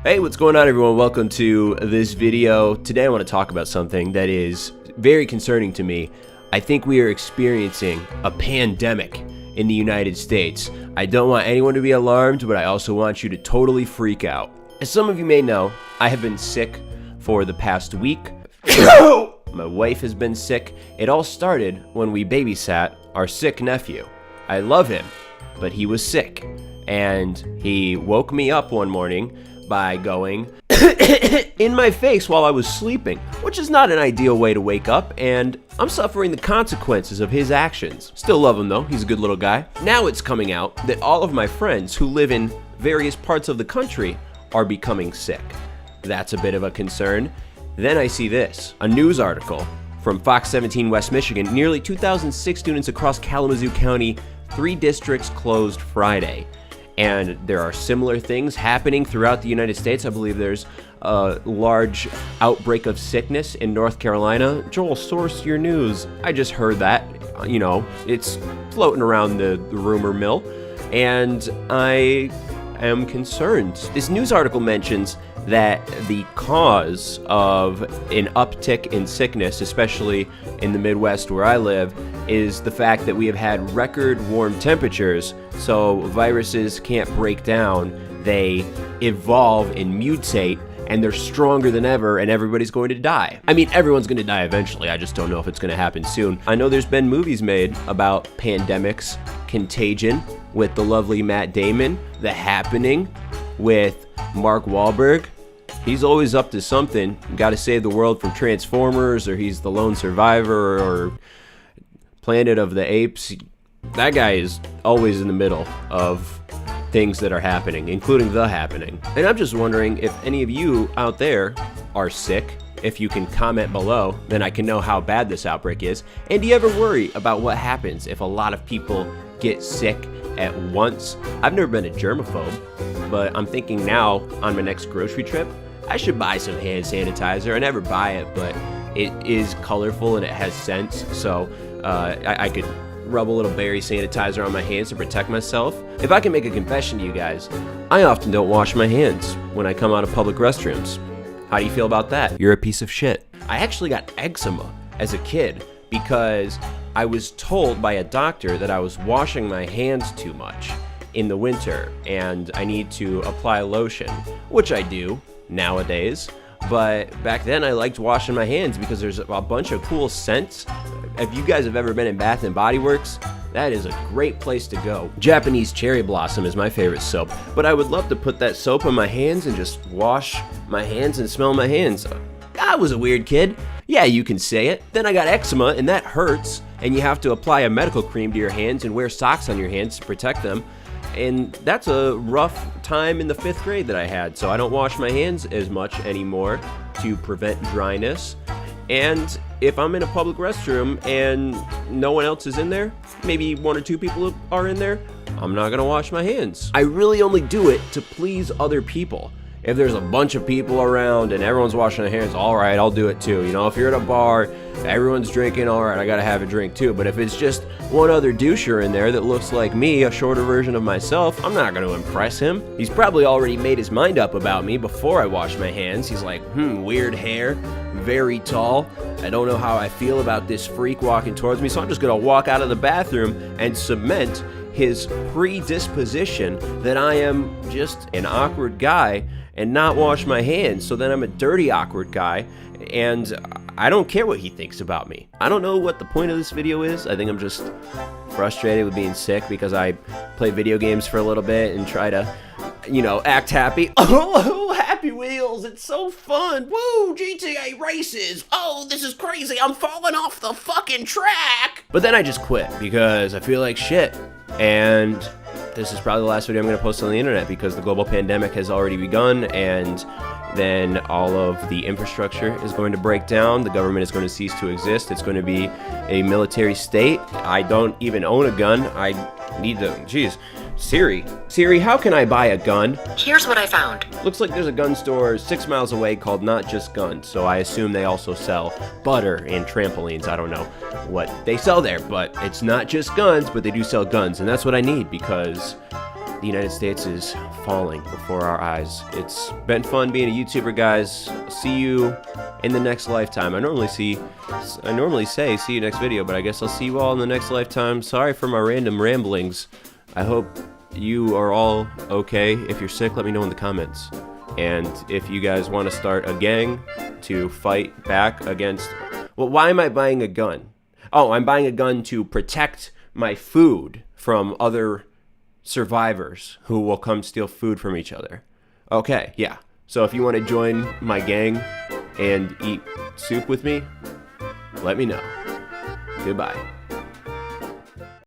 Hey, what's going on, everyone? Welcome to this video. Today I want to talk about something that is very concerning to me. I think we are experiencing a pandemic in the United States. I don't want anyone to be alarmed, but I also want you to totally freak out. As some of you may know, I have been sick for the past week. My wife has been sick. It all started when we babysat our sick nephew. I love him, but he was sick. And he woke me up one morning by going in my face while I was sleeping, which is not an ideal way to wake up, and I'm suffering the consequences of his actions. Still love him though, he's a good little guy. Now it's coming out that all of my friends who live in various parts of the country are becoming sick. That's a bit of a concern. Then I see this, a news article from Fox 17 West Michigan. Nearly 2,006 students across Kalamazoo County, 3 districts closed Friday. And there are similar things happening throughout the United States. I believe there's a large outbreak of sickness in North Carolina. Joel, source your news. I just heard that. You know, it's floating around the rumor mill. And I am concerned. This news article mentions that the cause of an uptick in sickness, especially in the Midwest where I live, is the fact that we have had record warm temperatures, so viruses can't break down, they evolve and mutate, and they're stronger than ever, and everybody's going to die. I mean, everyone's going to die eventually, I just don't know if it's going to happen soon. I know there's been movies made about pandemics, Contagion with the lovely Matt Damon, The Happening with Mark Wahlberg. He's always up to something. Got to save the world from Transformers, or he's the lone survivor, or Planet of the Apes. That guy is always in the middle of things that are happening, including The Happening. And I'm just wondering if any of you out there are sick. If you can comment below, then I can know how bad this outbreak is. And do you ever worry about what happens if a lot of people get sick at once? I've never been a germaphobe, but I'm thinking now on my next grocery trip, I should buy some hand sanitizer. I never buy it, but it is colorful and it has scents, so I could rub a little berry sanitizer on my hands to protect myself. If I can make a confession to you guys, I often don't wash my hands when I come out of public restrooms. How do you feel about that? You're a piece of shit. I actually got eczema as a kid because I was told by a doctor that I was washing my hands too much in the winter and I need to apply lotion, which I do nowadays. But back then I liked washing my hands because there's a bunch of cool scents. If you guys have ever been in Bath & Body Works, that is a great place to go. Japanese Cherry Blossom is my favorite soap, but I would love to put that soap on my hands and just wash my hands and smell my hands. I was a weird kid. Yeah, you can say it. Then I got eczema and that hurts, and you have to apply a medical cream to your hands and wear socks on your hands to protect them. And that's a rough time in the 5th grade that I had, so I don't wash my hands as much anymore to prevent dryness. And if I'm in a public restroom and no one else is in there, maybe 1 or 2 people are in there, I'm not gonna wash my hands. I really only do it to please other people. If there's a bunch of people around and everyone's washing their hands, all right, I'll do it too. You know, if you're at a bar, everyone's drinking, all right, I gotta have a drink too. But if it's just one other doucher in there that looks like me, a shorter version of myself, I'm not gonna impress him. He's probably already made his mind up about me before I wash my hands. He's like, weird hair, very tall. I don't know how I feel about this freak walking towards me, so I'm just gonna walk out of the bathroom and cement his predisposition that I am just an awkward guy and not wash my hands. So then I'm a dirty, awkward guy, and I don't care what he thinks about me. I don't know what the point of this video is. I think I'm just frustrated with being sick because I play video games for a little bit and try to, you know, act happy. Oh, Happy Wheels, it's so fun. Woo, GTA races. Oh, this is crazy. I'm falling off the fucking track. But then I just quit because I feel like shit. And this is probably the last video I'm going to post on the internet because the global pandemic has already begun, and then all of the infrastructure is going to break down. The government is going to cease to exist. It's going to be a military state. I don't even own a gun. I need to, geez. Siri, how can I buy a gun? Here's what I found. Looks like there's a gun store 6 miles away called Not Just Guns, so I assume they also sell butter and trampolines. I don't know what they sell there, but it's not just guns, but they do sell guns, and that's what I need because The United States is falling before our eyes. It's been fun being a YouTuber, guys. See you in the next lifetime. I normally say see you next video, but I guess I'll see you all in the next lifetime. Sorry for my random ramblings. I hope you are all okay. If you're sick, let me know in the comments. And if you guys want to start a gang to fight back against... Well, why am I buying a gun? Oh, I'm buying a gun to protect my food from other survivors who will come steal food from each other. Okay, yeah. So if you want to join my gang and eat soup with me, let me know. Goodbye.